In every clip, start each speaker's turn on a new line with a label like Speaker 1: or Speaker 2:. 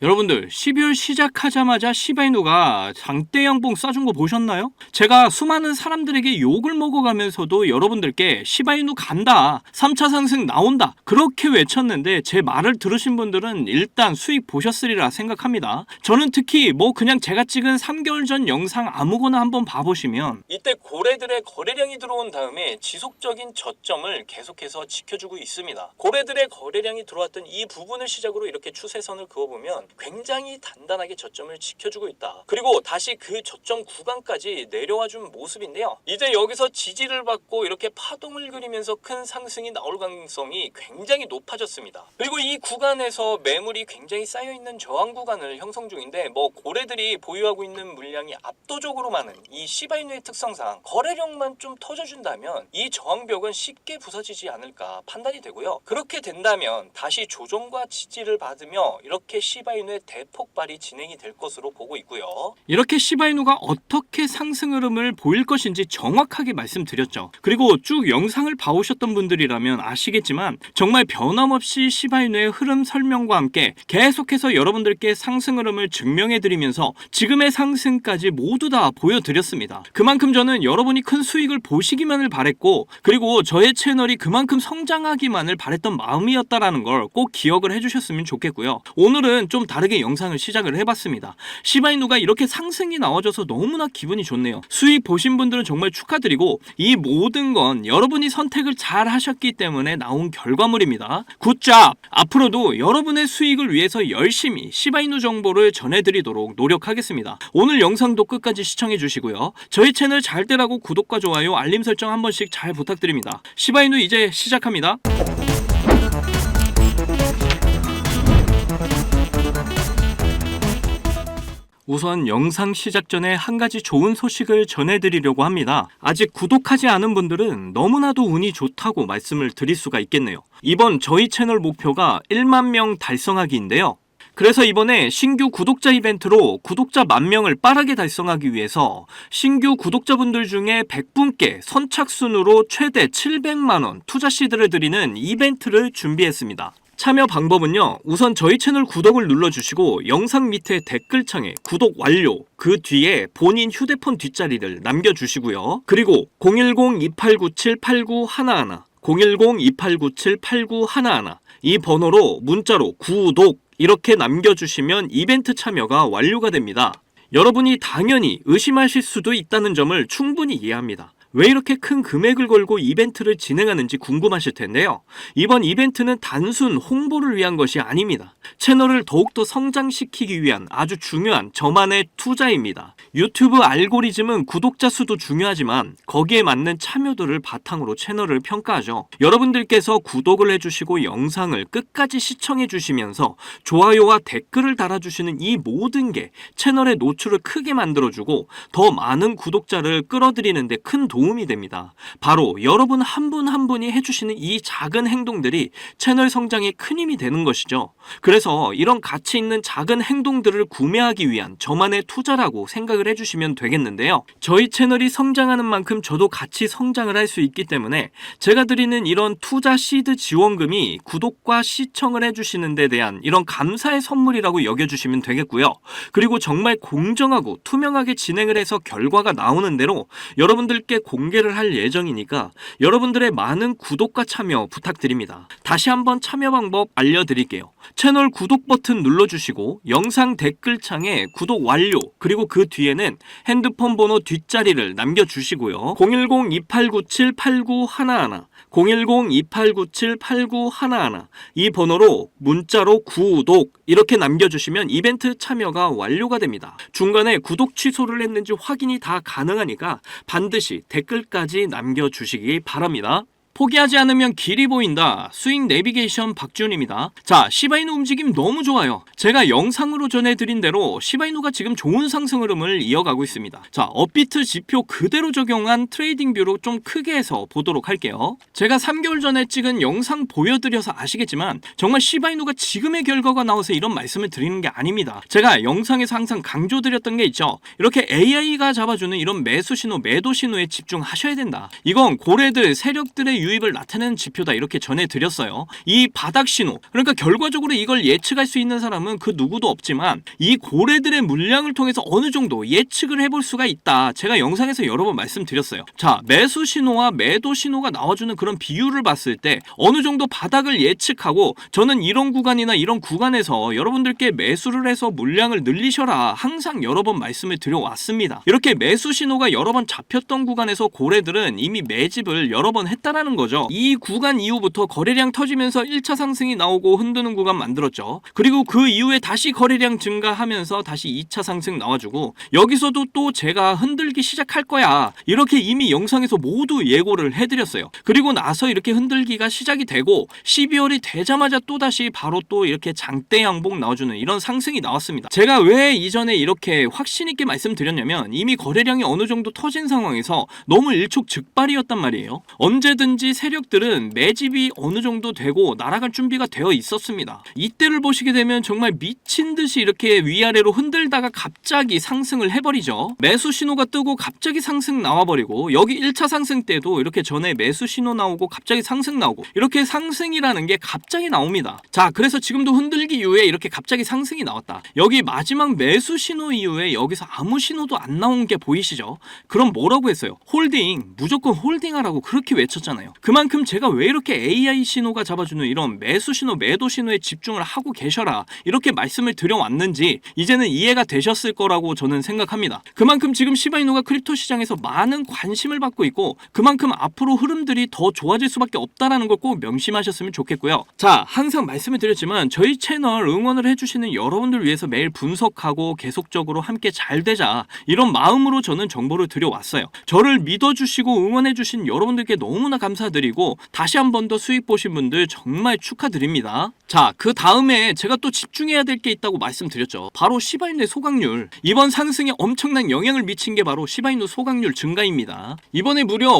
Speaker 1: 여러분들 12월 시작하자마자 시바이누가 장대 양봉 쏴준 거 보셨나요? 제가 수많은 사람들에게 욕을 먹어가면서도 여러분들께 시바이누 간다, 3차 상승 나온다 그렇게 외쳤는데 제 말을 들으신 분들은 일단 수익 보셨으리라 생각합니다. 저는 특히 그냥 제가 찍은 3개월 전 영상 아무거나 한번 봐보시면 이때 고래들의 거래량이 들어온 다음에 지속적인 저점을 계속해서 지켜주고 있습니다. 고래들의 거래량이 들어왔던 이 부분을 시작으로 이렇게 추세선을 그어보면 굉장히 단단하게 저점을 지켜주고 있다. 그리고 다시 그 저점 구간까지 내려와 준 모습인데요. 이제 여기서 지지를 받고 이렇게 파동을 그리면서 큰 상승이 나올 가능성이 굉장히 높아졌습니다. 그리고 이 구간에서 매물이 굉장히 쌓여있는 저항 구간을 형성 중인데 고래들이 보유하고 있는 물량이 압도적으로 많은 이 시바이누의 특성상 거래량만 좀 터져준다면 이 저항벽은 쉽게 부서지지 않을까 판단이 되고요. 그렇게 된다면 다시 조정과 지지를 받으며 이렇게 시바이누의 대폭발이 진행이 될 것으로 보고 있고요. 이렇게 시바이누가 어떻게 상승 흐름을 보일 것인지 정확하게 말씀드렸죠. 그리고 쭉 영상을 봐오셨던 분들이라면 아시겠지만 정말 변함없이 시바이누의 흐름 설명과 함께 계속해서 여러분들께 상승 흐름을 증명해드리면서 지금의 상승까지 모두 다 보여드렸습니다. 그만큼 저는 여러분이 큰 수익을 보시기만을 바랬고, 그리고 저의 채널이 그만큼 성장하기만을 바랬던 마음이었다라는 걸 꼭 기억을 해주셨으면 좋겠고요. 오늘은 좀 다르게 영상을 시작을 해봤습니다. 시바이누가 이렇게 상승이 나와줘서 너무나 기분이 좋네요. 수익 보신 분들은 정말 축하드리고, 이 모든 건 여러분이 선택을 잘 하셨기 때문에 나온 결과물입니다. 굿잡! 앞으로도 여러분의 수익을 위해서 열심히 시바이누 정보를 전해드리도록 노력하겠습니다. 오늘 영상도 끝까지 시청해주시고요. 저희 채널 잘 되라고 구독과 좋아요, 알림 설정 한 번씩 잘 부탁드립니다. 시바이누 이제 시작합니다. 우선 영상 시작 전에 한 가지 좋은 소식을 전해드리려고 합니다. 아직 구독하지 않은 분들은 너무나도 운이 좋다고 말씀을 드릴 수가 있겠네요. 이번 저희 채널 목표가 1만 명 달성하기인데요. 그래서 이번에 신규 구독자 이벤트로 구독자 10,000명을 빠르게 달성하기 위해서 신규 구독자분들 중에 100분께 선착순으로 최대 700만원 투자 시드를 드리는 이벤트를 준비했습니다. 참여 방법은요, 우선 저희 채널 구독을 눌러주시고 영상 밑에 댓글창에 구독 완료, 그 뒤에 본인 휴대폰 뒷자리를 남겨주시고요. 그리고 010-2897-8911 010-2897-8911 이 번호로 문자로 구독 이렇게 남겨주시면 이벤트 참여가 완료가 됩니다. 여러분이 당연히 의심하실 수도 있다는 점을 충분히 이해합니다. 왜 이렇게 큰 금액을 걸고 이벤트를 진행하는지 궁금하실 텐데요. 이번 이벤트는 단순 홍보를 위한 것이 아닙니다. 채널을 더욱더 성장시키기 위한 아주 중요한 저만의 투자입니다. 유튜브 알고리즘은 구독자 수도 중요하지만 거기에 맞는 참여도를 바탕으로 채널을 평가하죠. 여러분들께서 구독을 해주시고 영상을 끝까지 시청해주시면서 좋아요와 댓글을 달아주시는 이 모든 게 채널의 노출을 크게 만들어주고 더 많은 구독자를 끌어들이는 데 큰 도움이 됩니다. 바로 여러분 한 분 한 분이 해주시는 이 작은 행동들이 채널 성장에 큰 힘이 되는 것이죠. 그래서 이런 가치 있는 작은 행동들을 구매하기 위한 저만의 투자라고 생각을 해주시면 되겠는데요. 저희 채널이 성장하는 만큼 저도 같이 성장을 할 수 있기 때문에 제가 드리는 이런 투자 시드 지원금이 구독과 시청을 해주시는 데 대한 이런 감사의 선물이라고 여겨주시면 되겠고요. 그리고 정말 공정하고 투명하게 진행을 해서 결과가 나오는 대로 여러분들께 공개를 할 예정이니까 여러분들의 많은 구독과 참여 부탁드립니다. 다시 한번 참여 방법 알려드릴게요. 채널 구독 버튼 눌러주시고 영상 댓글창에 구독 완료, 그리고 그 뒤에는 핸드폰 번호 뒷자리를 남겨주시고요. 010-2897-8911 010-2897-8911 이 번호로 문자로 구독 이렇게 남겨주시면 이벤트 참여가 완료가 됩니다. 중간에 구독 취소를 했는지 확인이 다 가능하니까 반드시 댓글까지 남겨주시기 바랍니다. 포기하지 않으면 길이 보인다. 수익 내비게이션 박지훈입니다. 자, 시바이누 움직임 너무 좋아요. 제가 영상으로 전해드린 대로 시바이누가 지금 좋은 상승 흐름을 이어가고 있습니다. 자, 업비트 지표 그대로 적용한 트레이딩 뷰로 좀 크게 해서 보도록 할게요. 제가 3개월 전에 찍은 영상 보여드려서 아시겠지만 정말 시바이누가 지금의 결과가 나와서 이런 말씀을 드리는 게 아닙니다. 제가 영상에서 항상 강조드렸던 게 있죠. 이렇게 AI가 잡아주는 이런 매수 신호, 매도 신호에 집중하셔야 된다. 이건 고래들, 세력들의 유입을 나타내는 지표다 이렇게 전해드렸어요. 이 바닥 신호, 그러니까 결과적으로 이걸 예측할 수 있는 사람은 그 누구도 없지만 이 고래들의 물량을 통해서 어느 정도 예측을 해볼 수가 있다. 제가 영상에서 여러 번 말씀드렸어요. 자, 매수 신호와 매도 신호가 나와주는 그런 비율을 봤을 때 어느 정도 바닥을 예측하고 저는 이런 구간이나 이런 구간에서 여러분들께 매수를 해서 물량을 늘리셔라 항상 여러 번 말씀을 드려왔습니다. 이렇게 매수 신호가 여러 번 잡혔던 구간에서 고래들은 이미 매집을 여러 번 했다라는 거죠. 이 구간 이후부터 거래량 터지면서 1차 상승이 나오고 흔드는 구간 만들었죠. 그리고 그 이후에 다시 거래량 증가하면서 다시 2차 상승 나와주고 여기서도 또 제가 흔들기 시작할 거야 이렇게 이미 영상에서 모두 예고를 해드렸어요. 그리고 나서 이렇게 흔들기가 시작이 되고 12월이 되자마자 또다시 바로 또 이렇게 장대 양봉 나와주는 이런 상승이 나왔습니다. 제가 왜 이전에 이렇게 확신 있게 말씀드렸냐면 이미 거래량이 어느 정도 터진 상황에서 너무 일촉즉발이었단 말이에요. 언제든지 세력들은 매집이 어느 정도 되고 날아갈 준비가 되어 있었습니다. 이때를 보시게 되면 정말 미친 듯이 이렇게 위아래로 흔들다가 갑자기 상승을 해버리죠. 매수 신호가 뜨고 갑자기 상승 나와버리고 여기 1차 상승 때도 이렇게 전에 매수 신호 나오고 갑자기 상승 나오고 이렇게 상승이라는 게 갑자기 나옵니다. 자, 그래서 지금도 흔들기 이후에 이렇게 갑자기 상승이 나왔다. 여기 마지막 매수 신호 이후에 여기서 아무 신호도 안 나온 게 보이시죠? 그럼 뭐라고 했어요? 홀딩, 무조건 홀딩하라고 그렇게 외쳤잖아요. 그만큼 제가 왜 이렇게 AI 신호가 잡아주는 이런 매수 신호, 매도 신호에 집중을 하고 계셔라 이렇게 말씀을 드려왔는지 이제는 이해가 되셨을 거라고 저는 생각합니다. 그만큼 지금 시바이누가 크립토 시장에서 많은 관심을 받고 있고 그만큼 앞으로 흐름들이 더 좋아질 수밖에 없다라는 걸 꼭 명심하셨으면 좋겠고요. 자, 항상 말씀을 드렸지만 저희 채널 응원을 해주시는 여러분들 위해서 매일 분석하고 계속적으로 함께 잘 되자 이런 마음으로 저는 정보를 드려왔어요. 저를 믿어주시고 응원해주신 여러분들께 너무나 감사드리고 다시 한 번 더 수익 보신 분들 정말 축하드립니다. 자, 그 다음에 제가 또 집중해야 될 게 있다고 말씀드렸죠. 바로 시바이누의 소각률. 이번 상승에 엄청난 영향을 미친 게 바로 시바이누 소각률 증가입니다. 이번에 무려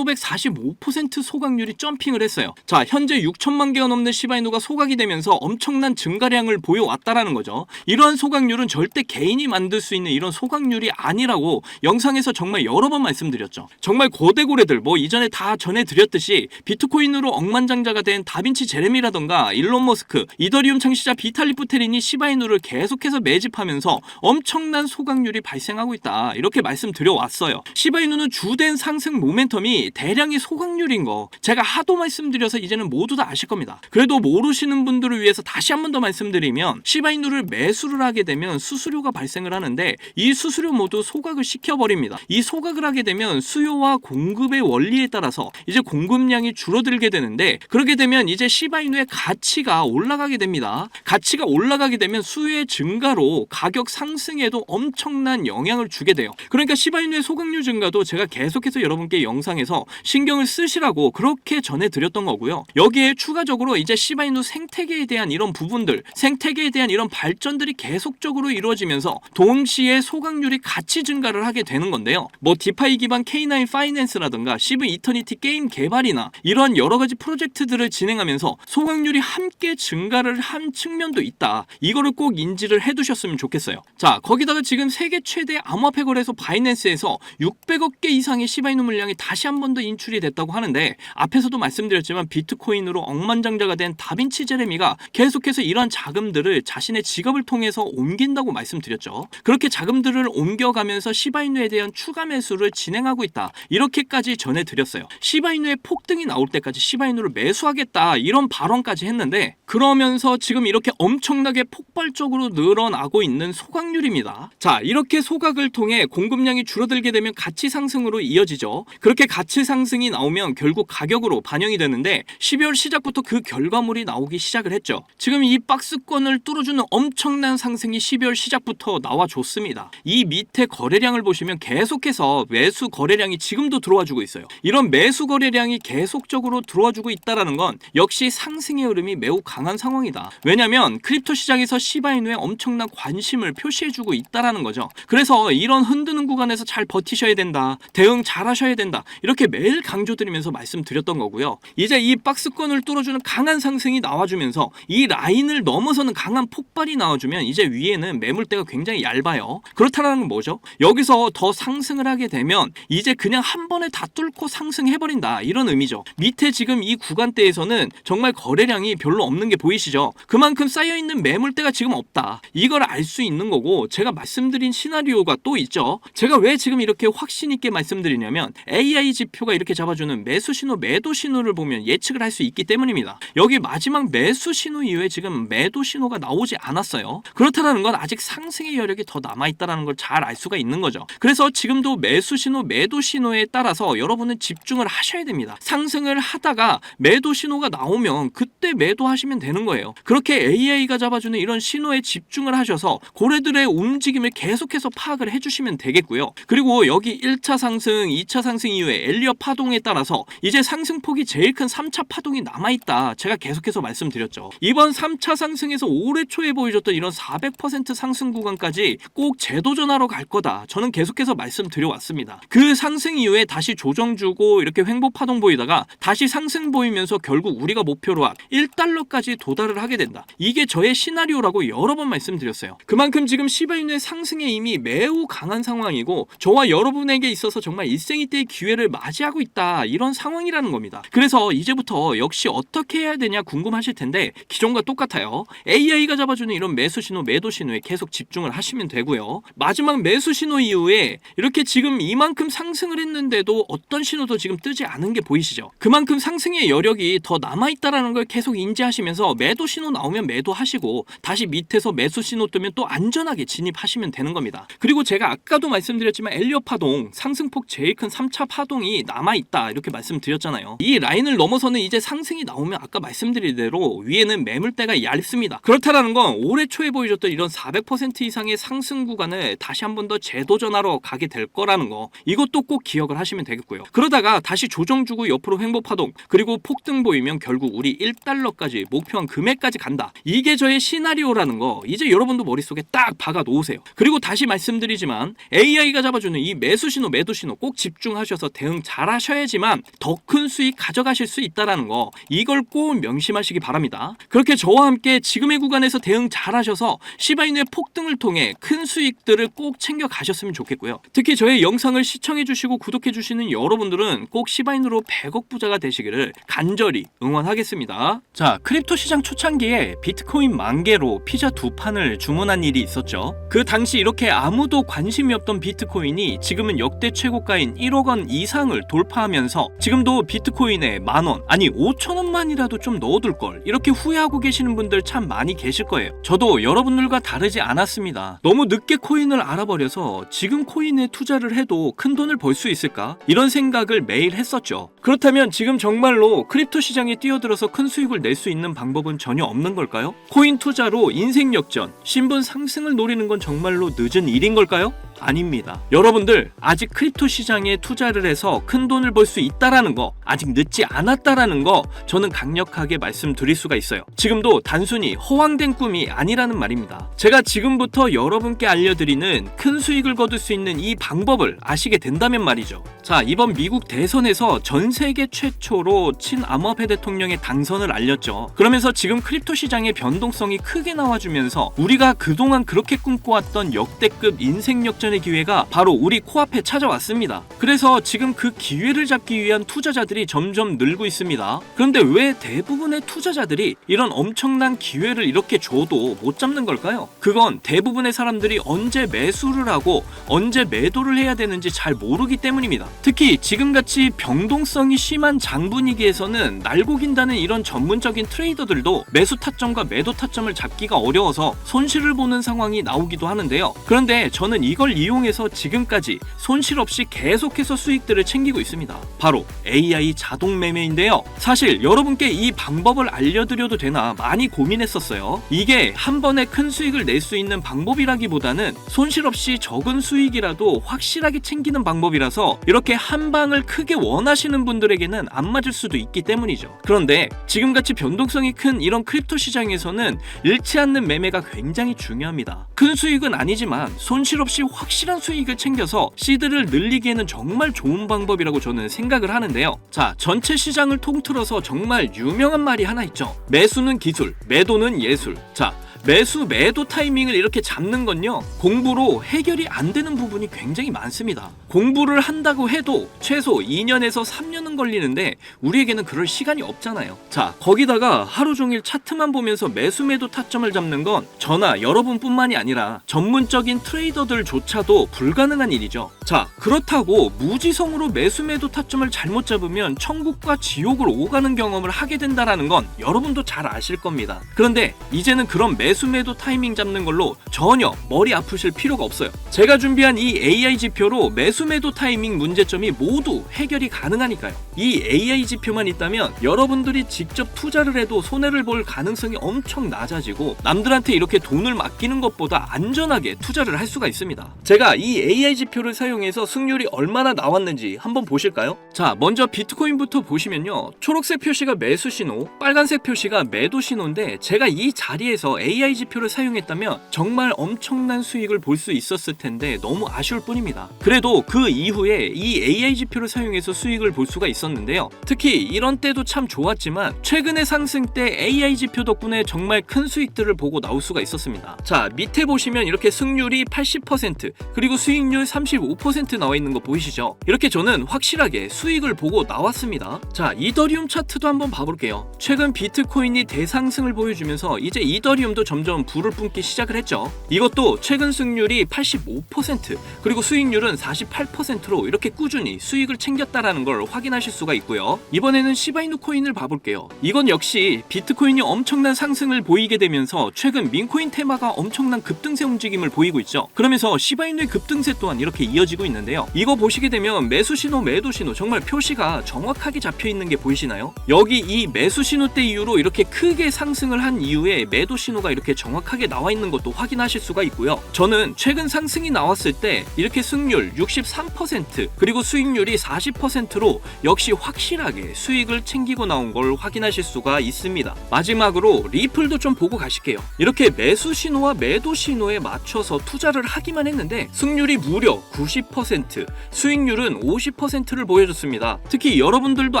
Speaker 1: 5,545% 소각률이 점핑을 했어요. 자, 현재 6천만 개가 넘는 시바이누가 소각이 되면서 엄청난 증가량을 보여왔다라는 거죠. 이러한 소각률은 절대 개인이 만들 수 있는 이런 소각률이 아니라고 영상에서 정말 여러 번 말씀드렸죠. 정말 고대 고래들 뭐 이전에 다 전해드렸듯이 비트코인으로 억만장자가 된 다빈치 제레미라던가 일론 머스크, 이더리움 창시자 비탈릭 부테린이 시바이누를 계속해서 매집하면서 엄청난 소각률이 발생하고 있다 이렇게 말씀드려왔어요. 시바이누는 주된 상승 모멘텀이 대량의 소각률인 거 제가 하도 말씀드려서 이제는 모두 다 아실 겁니다. 그래도 모르시는 분들을 위해서 다시 한 번 더 말씀드리면 시바이누를 매수를 하게 되면 수수료가 발생을 하는데 이 수수료 모두 소각을 시켜버립니다. 이 소각을 하게 되면 수요와 공급의 원리에 따라서 이제 공급량이 줄어들게 되는데 그렇게 되면 이제 시바이누의 가치가 올라가게 됩니다. 가치가 올라가게 되면 수요의 증가로 가격 상승에도 엄청난 영향을 주게 돼요. 그러니까 시바이누의 소각률 증가도 제가 계속해서 여러분께 영상에서 신경을 쓰시라고 그렇게 전해드렸던 거고요. 여기에 추가적으로 이제 시바이누 생태계에 대한 이런 부분들, 생태계에 대한 이런 발전들이 계속적으로 이루어지면서 동시에 소각률이 같이 증가를 하게 되는 건데요. 뭐 디파이 기반 K9 파이낸스라든가 시브 이터니티 게임 개발이나 이러한 여러 가지 프로젝트들을 진행하면서 소각률이 함께 증가를 한 측면도 있다. 이거를 꼭 인지를 해두셨으면 좋겠어요. 자, 거기다가 지금 세계 최대 암호화폐 거래소 바이낸스에서 600억 개 이상의 시바이누 물량이 다시 한 번 더 인출이 됐다고 하는데 앞에서도 말씀드렸지만 비트코인으로 억만장자가 된 다빈치 제레미가 계속해서 이러한 자금들을 자신의 지갑을 통해서 옮긴다고 말씀드렸죠. 그렇게 자금들을 옮겨가면서 시바이누에 대한 추가 매수를 진행하고 있다. 이렇게까지 전해드렸어요. 시바이누의 폭등이 나올 때까지 시바이누를 매수하겠다 이런 발언까지 했는데 그러면서 지금 이렇게 엄청나게 폭발적으로 늘어나고 있는 소각률입니다. 자, 이렇게 소각을 통해 공급량이 줄어들게 되면 가치 상승으로 이어지죠. 그렇게 가치 상승이 나오면 결국 가격으로 반영이 되는데 12월 시작부터 그 결과물이 나오기 시작을 했죠. 지금 이 박스권을 뚫어주는 엄청난 상승이 12월 시작부터 나와줬습니다. 이 밑에 거래량을 보시면 계속해서 매수 거래량이 지금도 들어와주고 있어요. 이런 매수 거래량이 계속적으로 들어와주고 있다는 건 역시 상승의 흐름이 매우 강한 상황이다. 왜냐면 크립토 시장에서 시바이누에 엄청난 관심을 표시해주고 있다는 거죠. 그래서 이런 흔드는 구간에서 잘 버티셔야 된다. 대응 잘 하셔야 된다. 이렇게 매일 강조드리면서 말씀드렸던 거고요. 이제 이 박스권을 뚫어주는 강한 상승이 나와주면서 이 라인을 넘어서는 강한 폭발이 나와주면 이제 위에는 매물대가 굉장히 얇아요. 그렇다는 건 뭐죠? 여기서 더 상승을 하게 되면 이제 그냥 한 번에 다 뚫고 상승해버린다. 이런 의미죠. 밑에 지금 이 구간대에서는 정말 거래량이 별로 없는 게 보이시죠? 그만큼 쌓여있는 매물대가 지금 없다. 이걸 알 수 있는 거고, 제가 말씀드린 시나리오가 또 있죠. 제가 왜 지금 이렇게 확신 있게 말씀드리냐면 AI 지표가 이렇게 잡아주는 매수 신호, 매도 신호를 보면 예측을 할 수 있기 때문입니다. 여기 마지막 매수 신호 이후에 지금 매도 신호가 나오지 않았어요. 그렇다는 건 아직 상승의 여력이 더 남아있다는 걸 잘 알 수가 있는 거죠. 그래서 지금도 매수 신호, 매도 신호에 따라서 여러분은 집중을 하셔야 됩니다. 상승을 하다가 매도 신호가 나오면 그때 매도하시면 되는 거예요. 그렇게 AI가 잡아주는 이런 신호에 집중을 하셔서 고래들의 움직임을 계속해서 파악을 해주시면 되겠고요. 그리고 여기 1차 상승, 2차 상승 이후에 엘리엇 파동에 따라서 이제 상승폭이 제일 큰 3차 파동이 남아있다. 제가 계속해서 말씀드렸죠. 이번 3차 상승에서 올해 초에 보여줬던 이런 400% 상승 구간까지 꼭 재도전하러 갈 거다. 저는 계속해서 말씀드려왔습니다. 그 상승 이후에 다시 조정 주고 이렇게 횡보 파동 보이다가 다시 상승 보이면서 결국 우리가 목표로 한 1달러까지 도달을 하게 된다. 이게 저의 시나리오라고 여러 번 말씀드렸어요. 그만큼 지금 시바이누의 상승에 이미 매우 강한 상황이고 저와 여러분에게 있어서 정말 일생이때의 기회를 맞이하고 있다. 이런 상황이라는 겁니다. 그래서 이제부터 역시 어떻게 해야 되냐 궁금하실 텐데 기존과 똑같아요. AI가 잡아주는 이런 매수 신호, 매도 신호에 계속 집중을 하시면 되고요. 마지막 매수 신호 이후에 이렇게 지금 이만큼 상승을 했는데도 어떤 신호도 지금 뜨지 않은 게 보이시죠? 그만큼 상승의 여력이 더 남아있다는 걸 계속 인지하시면서 매도 신호 나오면 매도하시고 다시 밑에서 매수 신호 뜨면 또 안전하게 진입하시면 되는 겁니다. 그리고 제가 아까도 말씀드렸지만 엘리엇 파동, 상승폭 제일 큰 3차 파동이 남아있다 이렇게 말씀드렸잖아요. 이 라인을 넘어서는 이제 상승이 나오면 아까 말씀드린 대로 위에는 매물대가 얇습니다. 그렇다라는 건 올해 초에 보여줬던 이런 400% 이상의 상승 구간을 다시 한 번 더 재도전하러 가게 될 거라는 거, 이것도 꼭 기억을 하시면 되겠고요. 그러다가 다시 조정 주고 옆으로 횡보 파동, 그리고 폭등 보이면 결국 우리 1달러까지 목표한 금액까지 간다. 이게 저의 시나리오라는 거 이제 여러분도 머릿속에 딱 박아 놓으세요. 그리고 다시 말씀드리지만 AI가 잡아주는 이 매수 신호, 매도 신호 꼭 집중하셔서 대응 잘 하셔야지만 더 큰 수익 가져가실 수 있다라는 거, 이걸 꼭 명심하시기 바랍니다. 그렇게 저와 함께 지금의 구간에서 대응 잘 하셔서 시바이누의 폭등을 통해 큰 수익들을 꼭 챙겨 가셨으면 좋겠고요. 특히 저의 영상을 시청해 주시고 구독해 주시는 여러분들은 꼭 시바이누로 100억 부자가 되시기를 간절히 응원하겠습니다. 자, 크립토 시장 초창기에 비트코인 10,000개로 피자 2판을 주문한 일이 있었죠. 그 당시 이렇게 아무도 관심이 없던 비트코인이 지금은 역대 최고가인 1억 원 이상을 돌파하면서 지금도 비트코인에 10,000원, 아니 5,000원만이라도 좀 넣어둘 걸, 이렇게 후회하고 계시는 분들 참 많이 계실 거예요. 저도 여러분들과 다르지 않았습니다. 너무 늦게 코인을 알아버려서 지금 코인에 투자를 해도 큰 돈을 벌 수 있을까? 이런 생각을 매일 했었죠. 그렇다면 지금 정말로 크립토 시장에 뛰어들어서 큰 수익을 낼 수 있는 방법은 전혀 없는 걸까요? 코인 투자로 인생 역전, 신분 상승을 노리는 건 정말로 늦은 일인 걸까요? 아닙니다. 여러분들 아직 크립토 시장에 투자를 해서 큰 돈을 벌 수 있다라는 거, 아직 늦지 않았다라는 거 저는 강력하게 말씀드릴 수가 있어요. 지금도 단순히 허황된 꿈이 아니라는 말입니다. 제가 지금부터 여러분께 알려드리는 큰 수익을 거둘 수 있는 이 방법을 아시게 된다면 말이죠. 자, 이번 미국 대선에서 전 세계 최초로 친암호화폐 대통령의 당선을 알렸죠. 그러면서 지금 크립토 시장의 변동성이 크게 나와주면서 우리가 그동안 그렇게 꿈꿔왔던 역대급 인생 역전의 기회가 바로 우리 코앞에 찾아왔습니다. 그래서 지금 그 기회를 잡기 위한 투자자들이 점점 늘고 있습니다. 그런데 왜 대부분의 투자자들이 이런 엄청난 기회를 이렇게 줘도 못 잡는 걸까요? 그건 대부분의 사람들이 언제 매수를 하고 언제 매도를 해야 되는지 잘 모르기 때문입니다. 특히 지금같이 변동성이 심한 장분위기에서는 날고 긴다는 이런 전문적인 트레이더들도 매수 타점과 매도 타점을 잡기가 어려워서 손실을 보는 상황이 나오기도 하는데요. 그런데 저는 이걸 이용해서 지금까지 손실 없이 계속해서 수익들을 챙기고 있습니다. 바로 AI 자동 매매인데요. 사실 여러분께 이 방법을 알려드려도 되나 많이 고민했었어요. 이게 한 번에 큰 수익을 낼 수 있는 방법이라기보다는 손실 없이 적은 수익이라도 확실하게 챙기는 방법이라서 이렇게 한 방을 크게 원하시는 분들에게는 안 맞을 수도 있기 때문이죠. 그런데 지금같이 변동성이 큰 이런 크립토 시장에서는 잃지 않는 매매가 굉장히 중요합니다. 큰 수익은 아니지만 손실 없이 확실한 수익을 챙겨서 시드를 늘리기에는 정말 좋은 방법이라고 저는 생각을 하는데요. 자, 전체 시장을 통틀어서 정말 유명한 말이 하나 있죠. 매수는 기술, 매도는 예술. 자, 매수 매도 타이밍을 이렇게 잡는 건요, 공부로 해결이 안 되는 부분이 굉장히 많습니다. 공부를 한다고 해도 최소 2년에서 3년은 걸리는데 우리에게는 그럴 시간이 없잖아요. 자, 거기다가 하루 종일 차트만 보면서 매수 매도 타점을 잡는 건 저나 여러분뿐만이 아니라 전문적인 트레이더들조차도 불가능한 일이죠. 자, 그렇다고 무지성으로 매수 매도 타점을 잘못 잡으면 천국과 지옥을 오가는 경험을 하게 된다라는 건 여러분도 잘 아실 겁니다. 그런데 이제는 그런 매수 매도 타이밍 잡는 걸로 전혀 머리 아프실 필요가 없어요. 제가 준비한 이 AI 지표로 매수 매도 타이밍 문제점이 모두 해결이 가능하니까요. 이 AI 지표만 있다면 여러분들이 직접 투자를 해도 손해를 볼 가능성이 엄청 낮아지고 남들한테 이렇게 돈을 맡기는 것보다 안전하게 투자를 할 수가 있습니다. 제가 이 AI 지표를 사용해서 승률이 얼마나 나왔는지 한번 보실까요? 자, 먼저 비트코인부터 보시면요, 초록색 표시가 매수 신호, 빨간색 표시가 매도 신호인데 제가 이 자리에서 AI 지표를 사용했다면 정말 엄청난 수익을 볼 수 있었을 텐데 너무 아쉬울 뿐입니다. 그래도 그 이후에 이 AI 지표를 사용해서 수익을 볼 수가 있었는데요, 특히 이런 때도 참 좋았지만 최근의 상승 때 AI 지표 덕분에 정말 큰 수익들을 보고 나올 수가 있었습니다. 자, 밑에 보시면 이렇게 승률이 80% 그리고 수익률 35% 나와 있는 거 보이시죠? 이렇게 저는 확실하게 수익을 보고 나왔습니다. 자, 이더리움 차트도 한번 봐볼게요. 최근 비트코인이 대상승을 보여주면서 이제 이더리움도 점점 불을 뿜기 시작을 했죠. 이것도 최근 승률이 85% 그리고 수익률은 48%로 이렇게 꾸준히 수익을 챙겼다라는 걸 확인하실 수가 있고요. 이번에는 시바이누 코인을 봐볼게요. 이건 역시 비트코인이 엄청난 상승을 보이게 되면서 최근 민코인 테마가 엄청난 급등세 움직임을 보이고 있죠. 그러면서 시바이누의 급등세 또한 이렇게 이어지고 있는데요, 이거 보시게 되면 매수 신호 매도 신호 정말 표시가 정확하게 잡혀 있는 게 보이시나요? 여기 이 매수 신호 때 이후로 이렇게 크게 상승을 한 이후에 매도 신호가 이렇게 정확하게 나와 있는 것도 확인하실 수가 있고요. 저는 최근 상승이 나왔을 때 이렇게 승률 63% 그리고 수익률이 40%로 역시 확실하게 수익을 챙기고 나온 걸 확인하실 수가 있습니다. 마지막으로 리플도 좀 보고 가실게요. 이렇게 매수 신호와 매도 신호에 맞춰서 투자를 하기만 했는데 승률이 무려 90%, 수익률은 50%를 보여줬습니다. 특히 여러분들도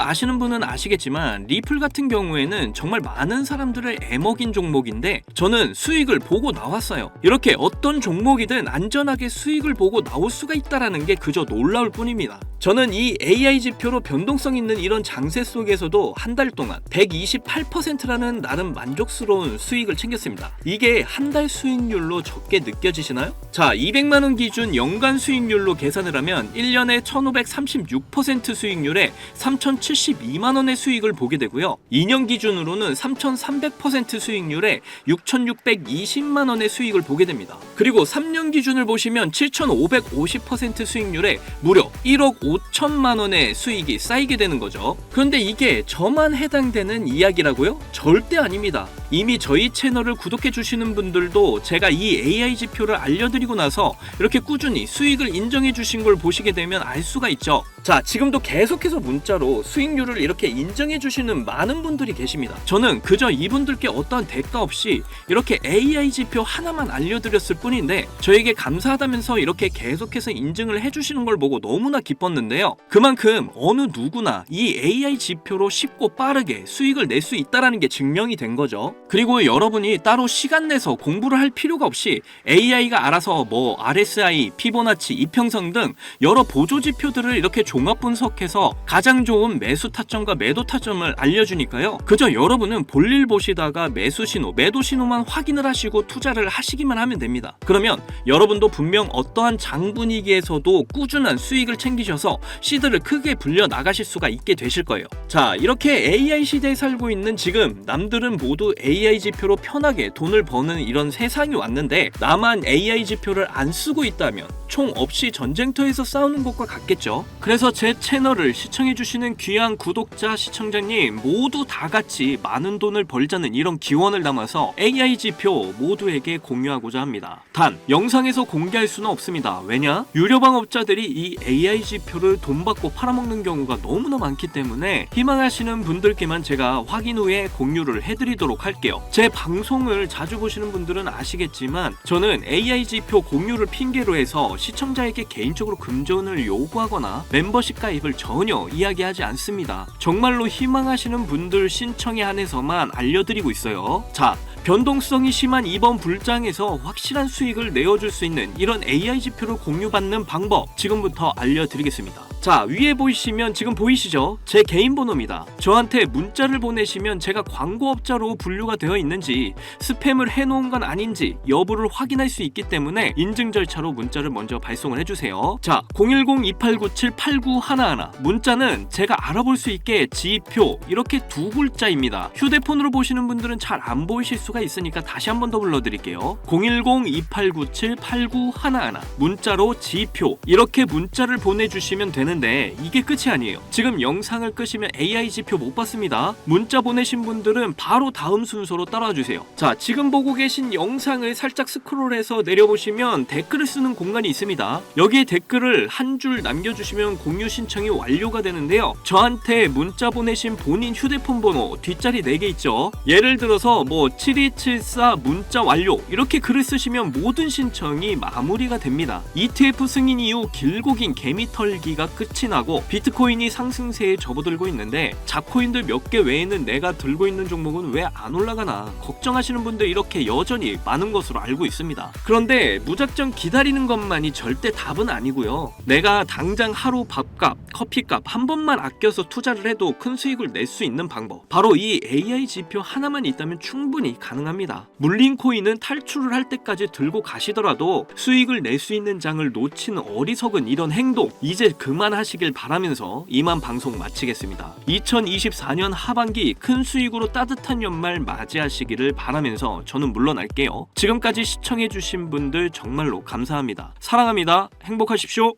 Speaker 1: 아시는 분은 아시겠지만 리플 같은 경우에는 정말 많은 사람들을 애먹인 종목인데 저는 수익을 보고 나왔어요. 이렇게 어떤 종목이든 안전하게 수익을 보고 나올 수가 있다는 게 그저 놀라울 뿐입니다. 저는 이 AI 지표로 변동성 있는 이런 장세 속에서도 한 달 동안 128%라는 나름 만족스러운 수익을 챙겼습니다. 이게 한 달 수익률로 적게 느껴지시나요? 자, 200만원 기준 연간 수익률로 계산을 하면 1년에 1536% 수익률에 3072만원의 수익을 보게 되고요, 2년 기준으로는 3300% 수익률에 6620만원의 수익을 보게 됩니다. 그리고 3년 기준을 보시면 7550% 수익률에 무려 1억 5천만원의 수익이 쌓이게 되는 거죠. 그런데 이게 저만 해당되는 이야기라고요? 절대 아닙니다. 이미 저희 채널을 구독해 주시는 분들도 제가 이 AI 지표를 알려드리고 나서 이렇게 꾸준히 수익을 인정해 주신 걸 보시게 되면 알 수가 있죠. 자, 지금도 계속해서 문자로 수익률을 이렇게 인정해 주시는 많은 분들이 계십니다. 저는 그저 이분들께 어떠한 대가 없이 이렇게 AI 지표 하나만 알려드렸을 뿐인데 저에게 감사하다면서 이렇게 계속해서 인증을 해주시는 걸 보고 너무나 기뻤는데요, 그만큼 어느 누구나 이 AI 지표로 쉽고 빠르게 수익을 낼 수 있다는 게 증명이 된 거죠. 그리고 여러분이 따로 시간 내서 공부를 할 필요가 없이 AI가 알아서 뭐 RSI, 피보나치, 이평선 등 여러 보조 지표들을 이렇게 종합 분석해서 가장 좋은 매수 타점과 매도 타점을 알려주니까요, 그저 여러분은 볼일 보시다가 매수 신호, 매도 신호만 확인을 하시고 투자를 하시기만 하면 됩니다. 그러면 여러분도 분명 어떠한 장 분위기에서도 꾸준한 수익을 챙기셔서 시드를 크게 불려 나가실 수가 있게 되실 거예요. 자, 이렇게 AI 시대에 살고 있는 지금 남들은 모두 AI 지표로 편하게 돈을 버는 이런 세상이 왔는데 나만 AI 지표를 안 쓰고 있다면 총 없이 전쟁터에서 싸우는 것과 같겠죠. 그래서 제 채널을 시청해주시는 귀한 구독자, 시청자님 모두 다 같이 많은 돈을 벌자는 이런 기원을 담아서 AI 지표 모두에게 공유하고자 합니다. 단 영상에서 공개할 수는 없습니다. 왜냐? 유료방업자들이 이 AI 지표를 돈 받고 팔아먹는 경우가 너무나 많기 때문에 희망하시는 분들께만 제가 확인 후에 공유를 해드리도록 할게요. 제 방송을 자주 보시는 분들은 아시겠지만 저는 AI 지표 공유를 핑계로 해서 시청자에게 개인적으로 금전을 요구하거나 멤버십 가입을 전혀 이야기하지 않습니다. 정말로 희망하시는 분들 신청에 한해서만 알려드리고 있어요. 자, 변동성이 심한 이번 불장에서 확실한 수익을 내어줄 수 있는 이런 AI 지표를 공유받는 방법 지금부터 알려드리겠습니다. 자, 위에 보이시면 지금 보이시죠? 제 개인 번호입니다. 저한테 문자를 보내시면 제가 광고업자로 분류가 되어 있는지 스팸을 해놓은 건 아닌지 여부를 확인할 수 있기 때문에 인증 절차로 문자를 먼저 발송을 해주세요. 자, 010-2897-8911 문자는 제가 알아볼 수 있게 지표 이렇게 두 글자입니다. 휴대폰으로 보시는 분들은 잘 안 보이실 수가 있으니까 다시 한 번 더 불러드릴게요. 010-2897-8911 문자로 지표 이렇게 문자를 보내주시면 되는데 이게 끝이 아니에요. 지금 영상을 끄시면 AI 지표 못 봤습니다. 문자 보내신 분들은 바로 다음 순서로 따라와 주세요. 자, 지금 보고 계신 영상을 살짝 스크롤해서 내려보시면 댓글을 쓰는 공간이 있습니다. 여기에 댓글을 한 줄 남겨주시면 공유 신청이 완료가 되는데요. 저한테 문자 보내신 본인 휴대폰 번호 뒷자리 4개 있죠. 예를 들어서 7274 문자 완료 이렇게 글을 쓰시면 모든 신청이 마무리가 됩니다. ETF 승인 이후 길고 긴 개미 털기가 끝이 나고 비트코인이 상승세에 접어들고 있는데 잡코인들 몇 개 외에는 내가 들고 있는 종목은 왜 안 올라가나 걱정하시는 분들 이렇게 여전히 많은 것으로 알고 있습니다. 그런데 무작정 기다리는 것만이 절대 답은 아니고요. 내가 당장 하루 밥값, 커피값 한 번만 아껴서 투자를 해도 큰 수익을 낼 수 있는 방법 바로 이 AI 지표 하나만 있다면 충분히 가능합니다. 물린 코인은 탈출을 할 때까지 들고 가시더라도 수익을 낼 수 있는 장을 놓치는 어리석은 이런 행동 이제 그만하시길 바라면서 이만 방송 마치겠습니다. 2024년 하반기 큰 수익으로 따뜻한 연말 맞이하시기를 바라면서 저는 물러날게요. 지금까지 시청해주신 분들 정말로 감사합니다. 사랑합니다. 행복하십시오.